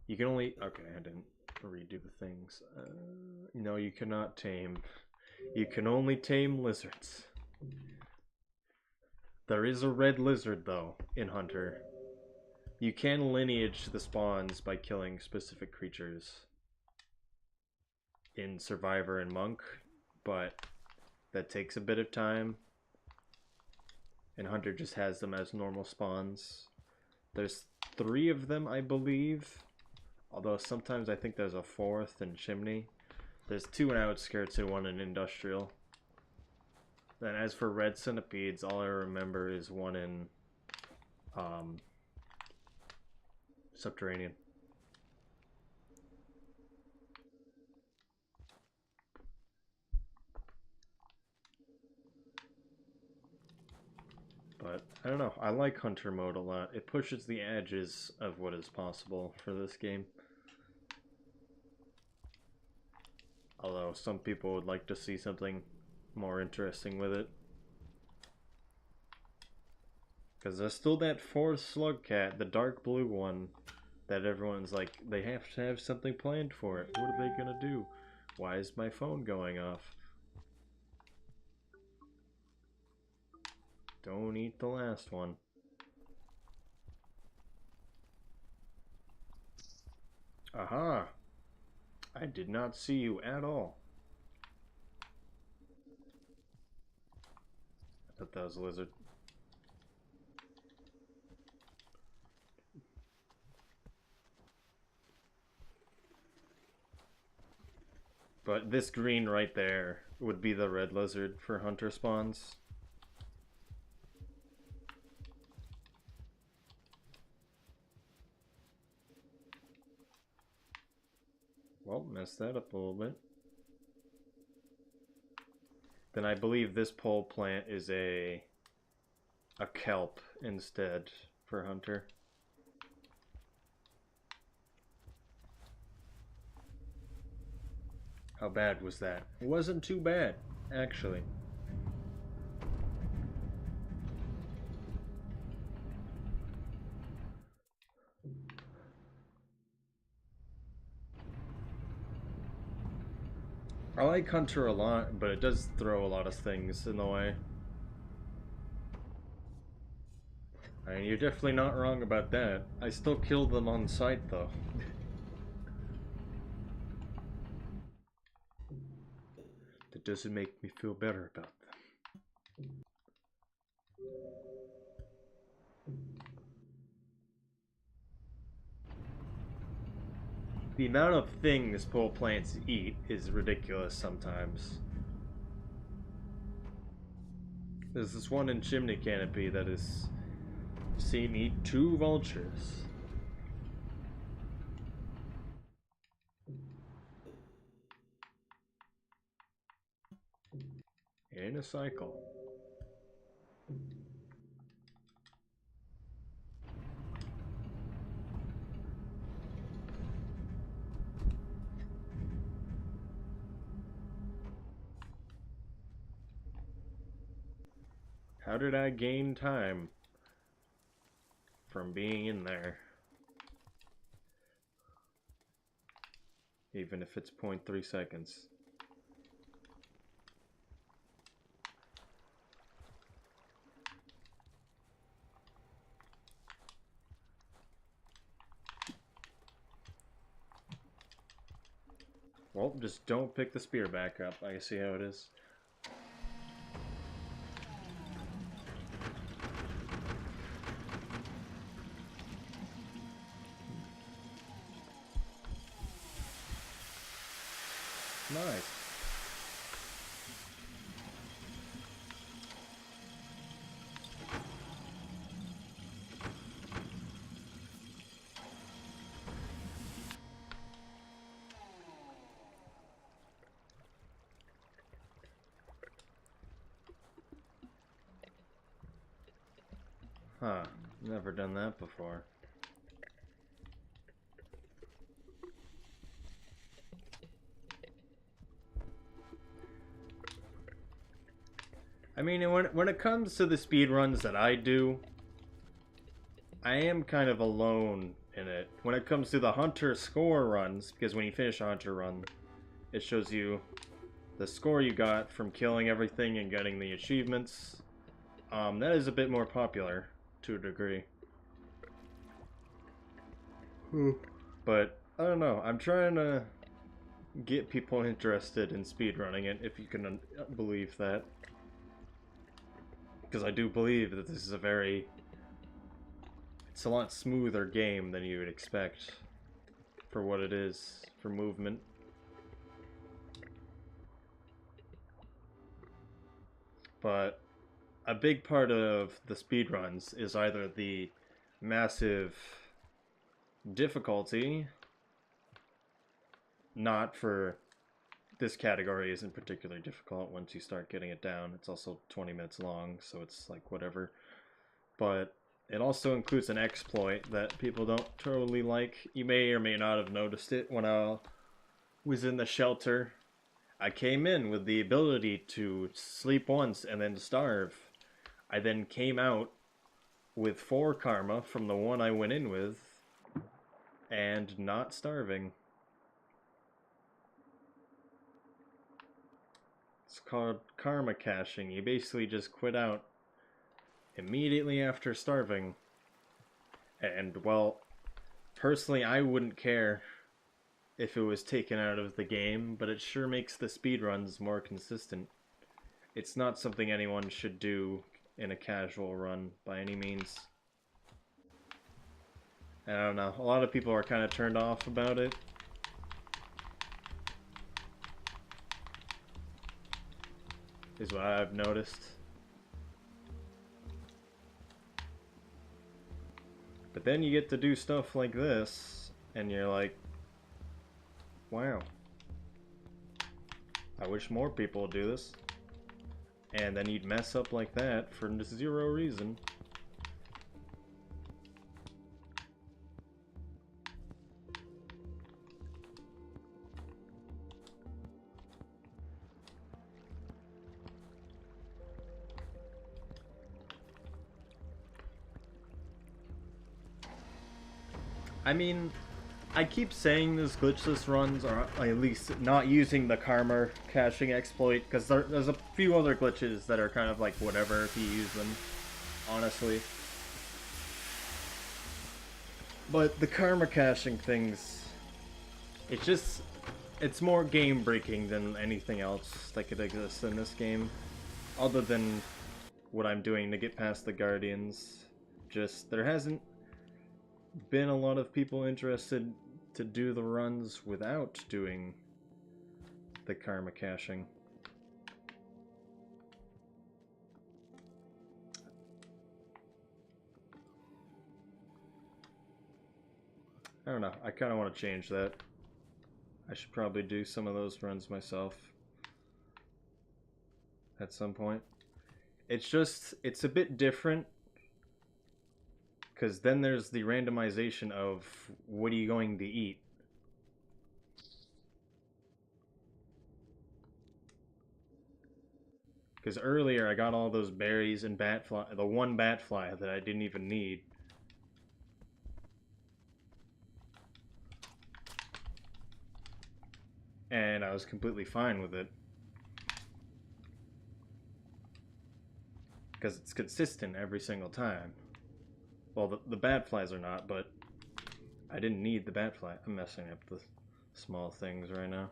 You can only... Okay, I didn't redo the things. No, you cannot tame. You can only tame lizards. There is a red lizard, though, in Hunter. You can lineage the spawns by killing specific creatures in Survivor and Monk, but that takes a bit of time. And Hunter just has them as normal spawns. There's 3 of them, I believe. Although sometimes I think there's a 4th in Chimney. There's 2 in Outskirts and 1 in Industrial. Then as for red centipedes, all I remember is 1 in Subterranean. But I don't know, I like Hunter mode a lot. It pushes the edges of what is possible for this game. Although some people would like to see something more interesting with it. Because there's still that 4th slug cat, the dark blue one, that everyone's like, they have to have something planned for it. What are they gonna do? Why is my phone going off? Don't eat the last one. Aha! I did not see you at all. I thought that was a lizard. But this green right there would be the red lizard for Hunter spawns. Well, messed that up a little bit. Then I believe this pole plant is a kelp instead for Hunter. How bad was that? It wasn't too bad, actually. I like Hunter a lot, but it does throw a lot of things in the way. I mean, you're definitely not wrong about that. I still killed them on sight, though. That doesn't make me feel better about them. The amount of things pole plants eat is ridiculous sometimes. There's this one in Chimney Canopy that is seen eat 2 vultures. In a cycle. How did I gain time from being in there? Even if it's 0.3 seconds. Well, just don't pick the spear back up. I see how it is. Nice. Huh, never done that before. I mean, when it comes to the speedruns that I do, I am kind of alone in it. When it comes to the hunter score runs, because when you finish a hunter run, it shows you the score you got from killing everything and getting the achievements. That is a bit more popular to a degree. But I don't know. I'm trying to get people interested in speedrunning it, if you can believe that. Because I do believe that this is it's a lot smoother game than you would expect for what it is, for movement. But a big part of the speedruns is either the massive difficulty, not for this category isn't particularly difficult once you start getting it down. It's also 20 minutes long, so it's like whatever. But it also includes an exploit that people don't totally like. You may or may not have noticed it when I was in the shelter. I came in with the ability to sleep once and then starve. I then came out with 4 karma from the one I went in with and not starving. It's called karma caching. You basically just quit out immediately after starving. And, well, personally, I wouldn't care if it was taken out of the game, but it sure makes the speedruns more consistent. It's not something anyone should do in a casual run by any means. I don't know. A lot of people are kind of turned off about it. Is what I've noticed. But then you get to do stuff like this, and you're like, wow. I wish more people would do this. And then you'd mess up like that for zero reason. I mean, I keep saying these glitchless runs are at least not using the karma caching exploit, because there's a few other glitches that are kind of like whatever if you use them, honestly. But the karma caching things, it's more game breaking than anything else that could exist in this game, other than what I'm doing to get past the Guardians. There hasn't been a lot of people interested to do the runs without doing the karma caching. I don't know. I kind of want to change that. I should probably do some of those runs myself at some point. It's a bit different, because then there's the randomization of what are you going to eat. Because earlier I got all those berries and the one bat fly that I didn't even need. And I was completely fine with it. Because it's consistent every single time. Well, the bat flies are not, but I didn't need the bat fly. I'm messing up the small things right now.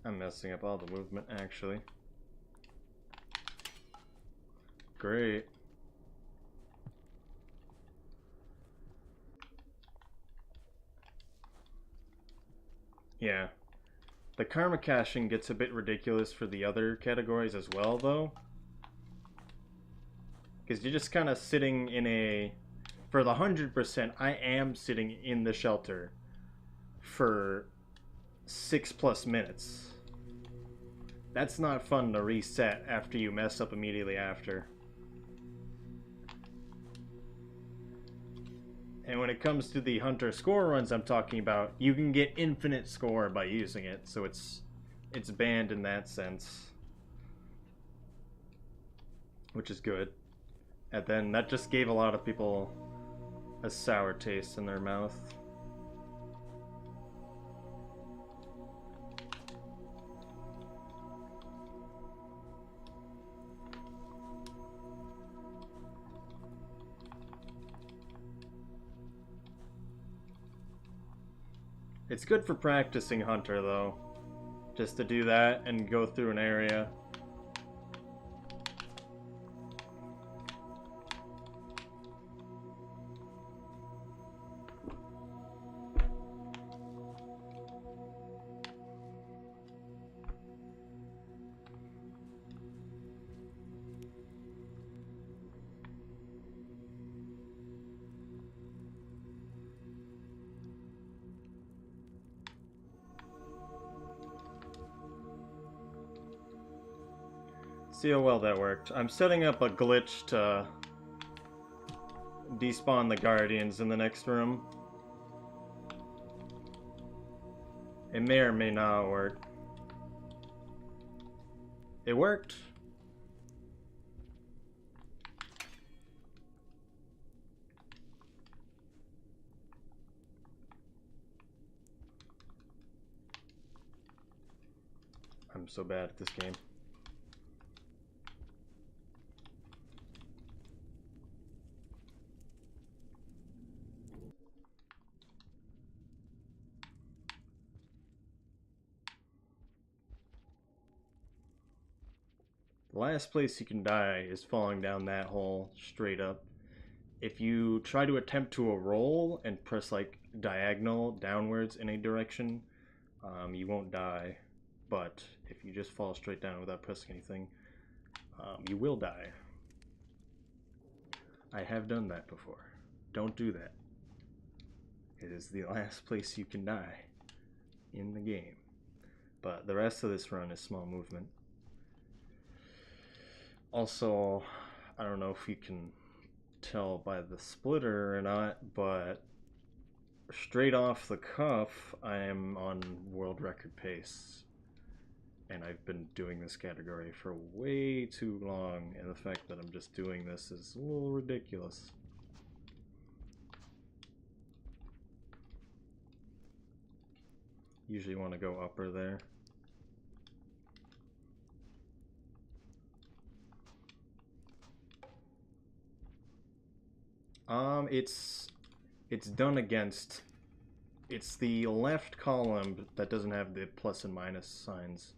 I'm messing up all the movement, actually. Great. Yeah. The karma caching gets a bit ridiculous for the other categories as well, though. Because you're just kind of sitting in a... For the 100%, I am sitting in the shelter for 6+ minutes. That's not fun to reset after you mess up immediately after. And when it comes to the hunter score runs I'm talking about, you can get infinite score by using it, so it's banned in that sense. Which is good. And then that just gave a lot of people a sour taste in their mouth. It's good for practicing Hunter, though. Just to do that and go through an area. See how well that worked. I'm setting up a glitch to despawn the guardians in the next room. It may or may not work. It worked. I'm so bad at this game. The last place you can die is falling down that hole straight up. If you try to attempt to roll and press like diagonal downwards in a direction, you won't die. But if you just fall straight down without pressing anything, you will die. I have done that before. Don't do that. It is the last place you can die in the game. But the rest of this run is small movement. Also, I don't know if you can tell by the splitter or not, but straight off the cuff, I am on world record pace. And I've been doing this category for way too long, and the fact that I'm just doing this is a little ridiculous. Usually want to go upper there. It's done against... It's the left column that doesn't have the plus and minus signs.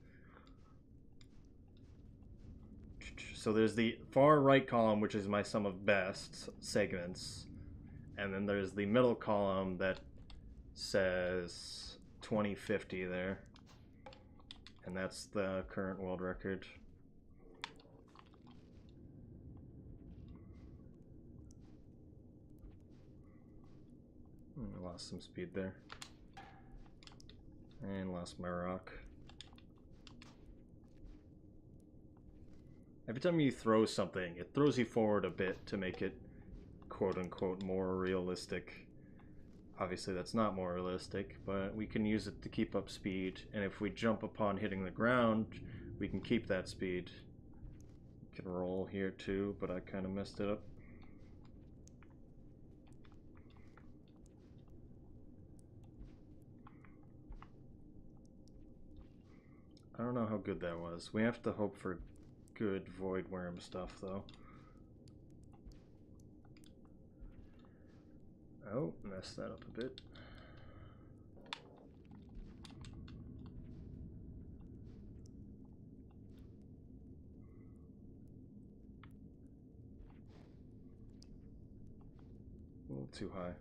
So there's the far right column, which is my sum of best segments. And then there's the middle column that says 2050 there. And that's the current world record. I lost some speed there. And lost my rock. Every time you throw something, it throws you forward a bit to make it quote-unquote more realistic. Obviously that's not more realistic, but we can use it to keep up speed, and if we jump upon hitting the ground, we can keep that speed. We can roll here too, but I kind of messed it up. I don't know how good that was. We have to hope for good void worm stuff though. Oh, messed that up a bit. A little too high.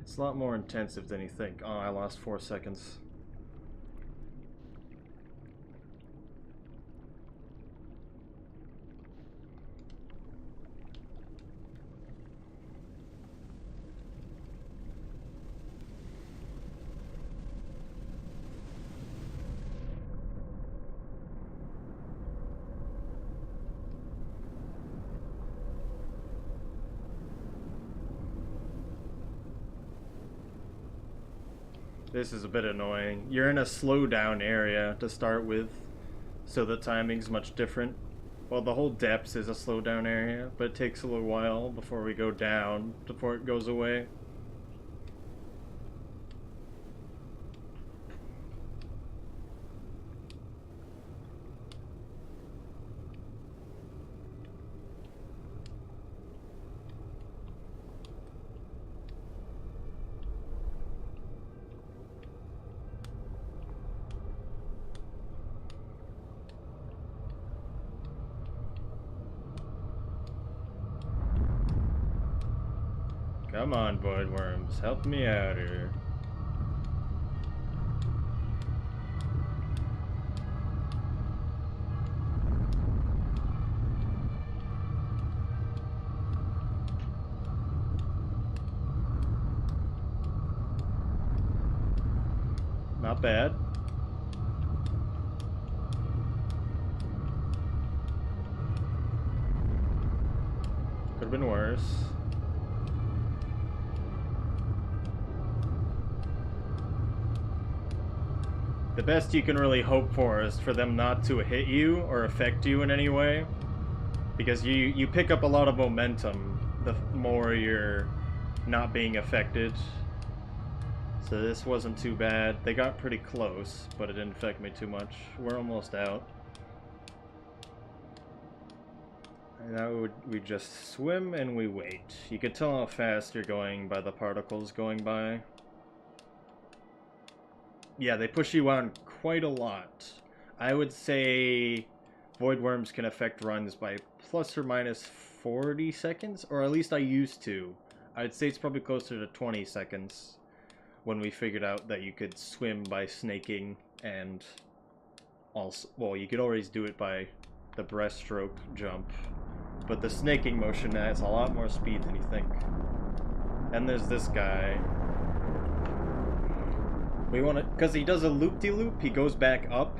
It's a lot more intensive than you think. Oh, I lost 4 seconds. This is a bit annoying. You're in a slow down area to start with, so the timing's much different. Well, the whole depths is a slow down area, but it takes a little while before we go down, before it goes away. Come on, void worms, help me out here. Not bad. Could have been worse. The best you can really hope for is for them not to hit you or affect you in any way. Because you pick up a lot of momentum the more you're not being affected. So this wasn't too bad. They got pretty close, but it didn't affect me too much. We're almost out. And now we just swim and we wait. You can tell how fast you're going by the particles going by. Yeah, they push you on quite a lot. I would say void worms can affect runs by plus or minus 40 seconds, or at least I used to. I'd say it's probably closer to 20 seconds when we figured out that you could swim by snaking, and also, well, you could always do it by the breaststroke jump, but the snaking motion has a lot more speed than you think. And there's this guy. We want to, because he does a loop-de-loop, he goes back up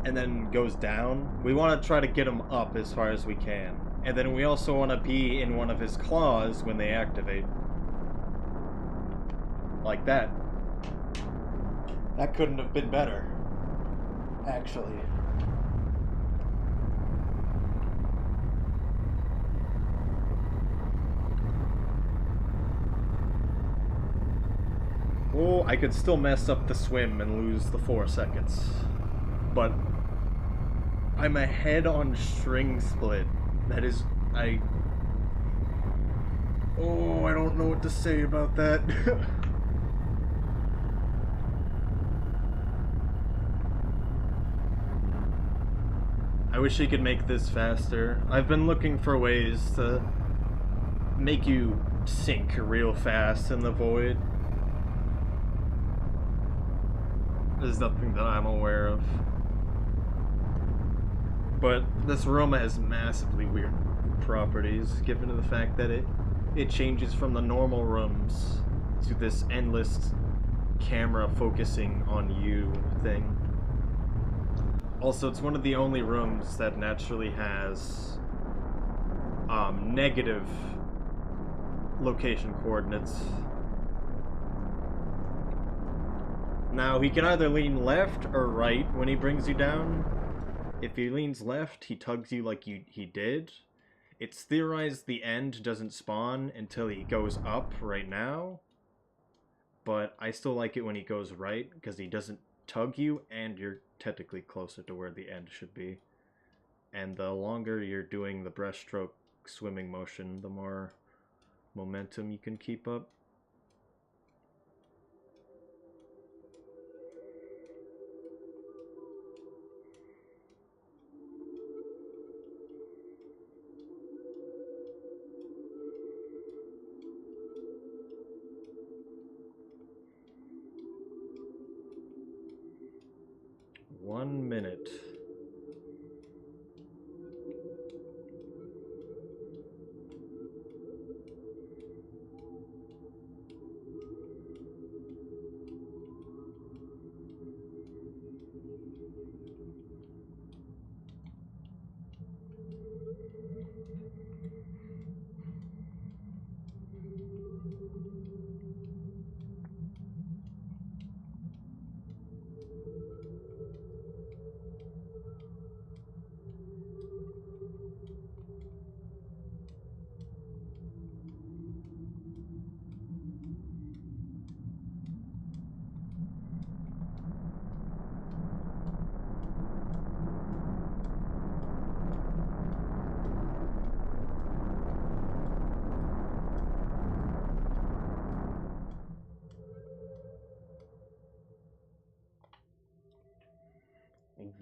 and then goes down. We want to try to get him up as far as we can. And then we also want to be in one of his claws when they activate. Like that. That couldn't have been better, actually. Oh, I could still mess up the swim and lose the 4 seconds. But I'm ahead on string split. That is, oh, I don't know what to say about that. I wish he could make this faster. I've been looking for ways to make you sink real fast in the void. There's nothing that I'm aware of. But this room has massively weird properties, given the fact that it changes from the normal rooms to this endless camera focusing on you thing. Also, it's one of the only rooms that naturally has negative location coordinates. Now, he can either lean left or right when he brings you down. If he leans left, he tugs you like he did. It's theorized the end doesn't spawn until he goes up right now. But I still like it when he goes right, because he doesn't tug you, and you're technically closer to where the end should be. And the longer you're doing the breaststroke swimming motion, the more momentum you can keep up. 1 minute.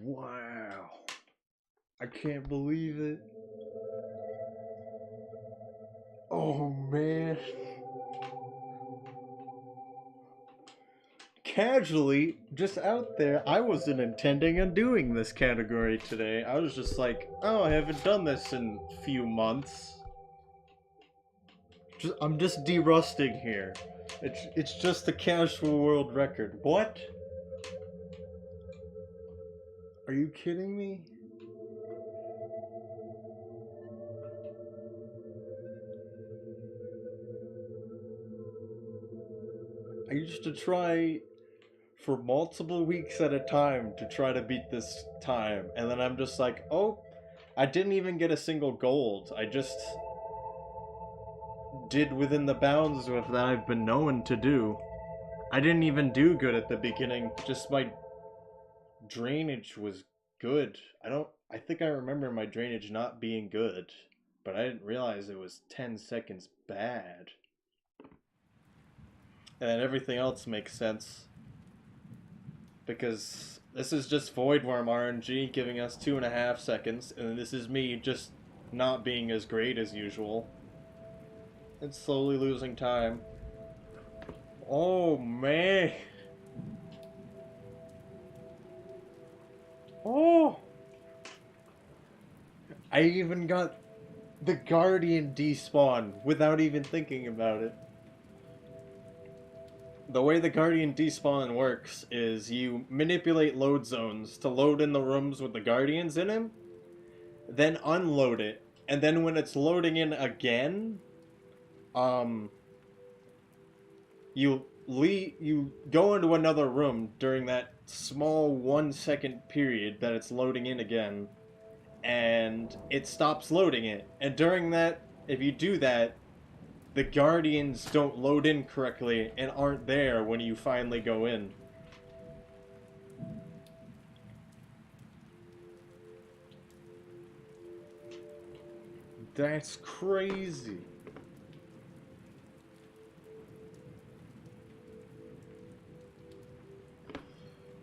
Wow. I can't believe it. Oh man. Casually, just out there, I wasn't intending on doing this category today. I was just like, oh, I haven't done this in a few months. I'm just derusting here. It's just a casual world record. What? Are you kidding me? I used to try for multiple weeks at a time to try to beat this time, and then I'm just like, oh, I didn't even get a single gold. I just did within the bounds of that I've been known to do. I didn't even do good at the beginning, just my drainage was good. I think I remember my drainage not being good, but I didn't realize it was 10 seconds bad. And everything else makes sense. Because this is just Void Worm RNG giving us 2.5 seconds, and this is me just not being as great as usual. And slowly losing time. Oh man! Oh! I even got the Guardian despawn without even thinking about it. The way the Guardian despawn works is you manipulate load zones to load in the rooms with the Guardians in them, then unload it, and then when it's loading in again, you go into another room during that small 1 second period that it's loading in again, and it stops loading it. And during that, if you do that, the Guardians don't load in correctly and aren't there when you finally go in. That's crazy.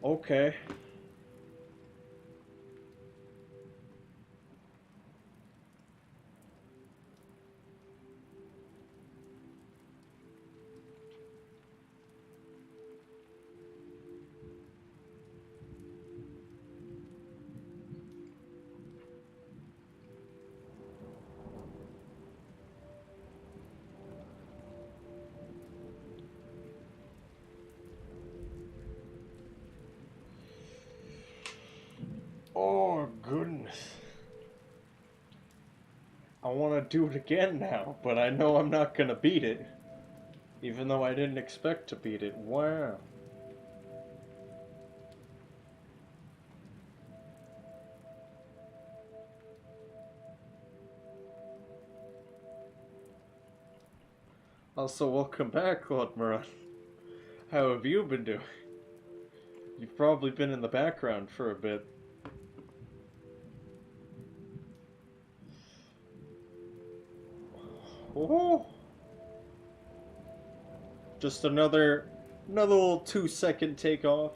Okay. Oh, goodness. I want to do it again now, but I know I'm not going to beat it. Even though I didn't expect to beat it. Wow. Also, welcome back, Lord Moran. How have you been doing? You've probably been in the background for a bit. Oh! Just another little 2-second takeoff.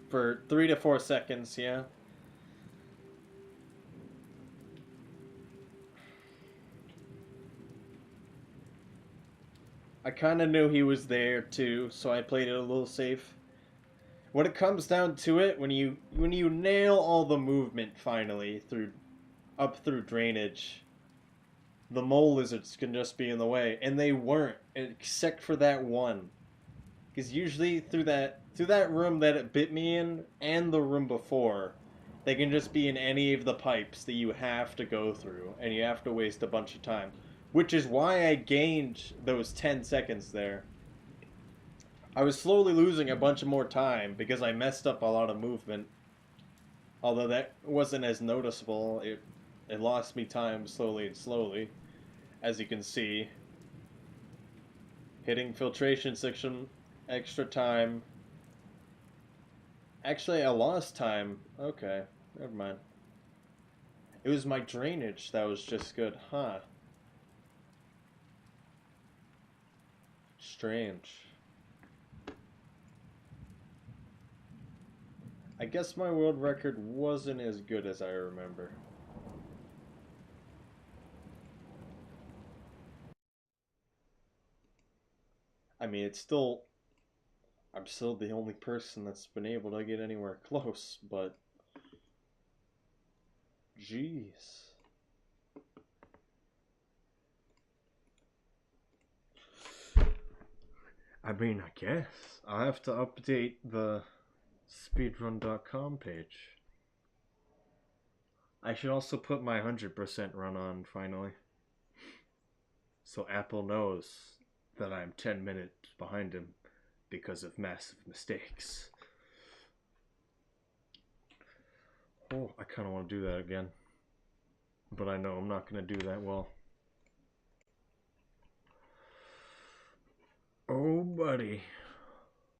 For 3 to 4 seconds, yeah. kind of knew he was there too, so I played it a little safe. When it comes down to it, when you nail all the movement finally through drainage, the mole lizards can just be in the way, and they weren't, except for that one. Because usually through that room that it bit me in and the room before, they can just be in any of the pipes that you have to go through, and you have to waste a bunch of time. Which is why I gained those 10 seconds there. I was slowly losing a bunch of more time because I messed up a lot of movement. Although that wasn't as noticeable, it lost me time slowly and slowly, as you can see. Hitting filtration section, extra time. Actually, I lost time. Okay, never mind. It was my drainage that was just good, huh? Strange. I guess my world record wasn't as good as I remember. I mean, I'm still the only person that's been able to get anywhere close, but jeez. I mean, I guess I'll have to update the speedrun.com page. I should also put my 100% run on finally. So Apple knows that I'm 10 minutes behind him because of massive mistakes. Oh, I kind of want to do that again. But I know I'm not going to do that well. Oh, buddy.